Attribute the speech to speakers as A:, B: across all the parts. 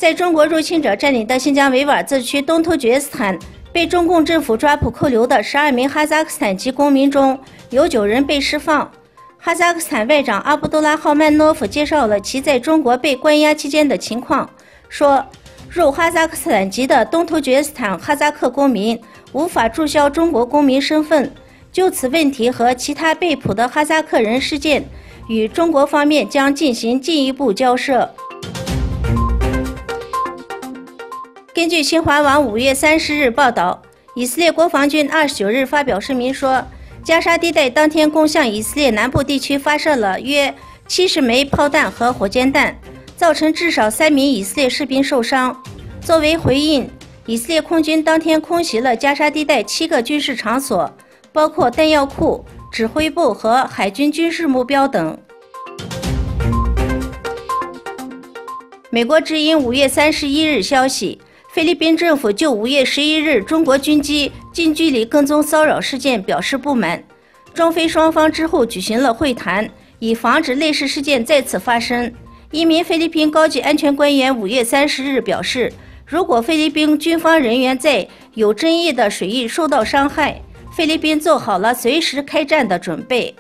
A: 在中国入侵者占领的新疆维吾尔自治区东突厥斯坦，被中共政府抓捕扣留的12名哈萨克斯坦籍公民中，有9人被释放。哈萨克斯坦外长阿卜杜拉浩曼诺夫介绍了其在中国被关押期间的情况，说，入哈萨克斯坦籍的东突厥斯坦哈萨克公民无法注销中国公民身份。就此问题和其他被捕的哈萨克人事件，与中国方面将进行进一步交涉。根据新华网5月30日报道，以色列国防军29日发表声明说，加沙地带当天共向以色列南部地区发射了约70枚炮弹和火箭弹，造成至少3名以色列士兵受伤。作为回应，以色列空军当天空袭了加沙地带7个军事场所，包括弹药库、指挥部和海军军事目标等。美国之音5月31日消息，菲律宾政府就5月11日中国军机近距离跟踪骚扰事件表示不满。中菲双方之后举行了会谈，以防止类似事件再次发生。一名菲律宾高级安全官员5月30日表示，如果菲律宾军方人员在有争议的水域受到伤害，菲律宾做好了随时开战的准备。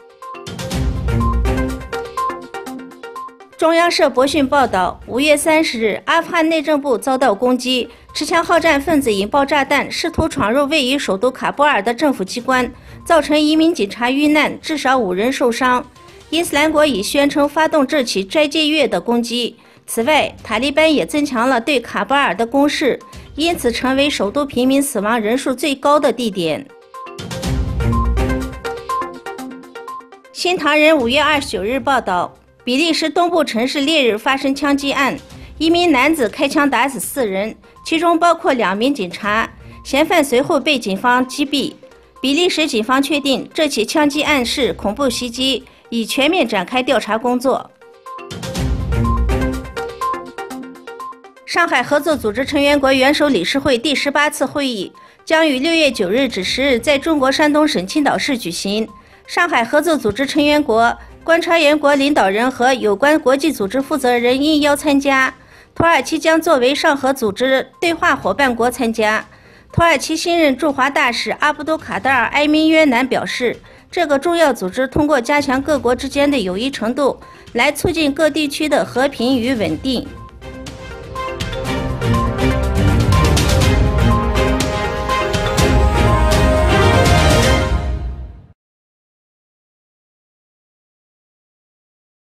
A: 中央社博讯报道，5月30日，阿富汗内政部遭到攻击，持枪好战分子引爆炸弹，试图闯入位于首都喀布尔的政府机关，造成1名警察遇难，至少5人受伤。伊斯兰国已宣称发动这起斋戒月的攻击。此外，塔利班也增强了对喀布尔的攻势，因此成为首都平民死亡人数最高的地点。新唐人5月29日报道，比利时东部城市烈日发生枪击案，一名男子开枪打死4人，其中包括2名警察，嫌犯随后被警方击毙。比利时警方确定这起枪击案是恐怖袭击，已全面展开调查工作。上海合作组织成员国元首理事会第18次会议将于6月9日至10日在中国山东省青岛市举行。上海合作组织成员国、观察员国领导人和有关国际组织负责人应邀参加。土耳其将作为上合组织对话伙伴国参加。土耳其新任驻华大使阿卜杜卡德尔·埃明约南表示，这个重要组织通过加强各国之间的友谊程度，来促进各地区的和平与稳定。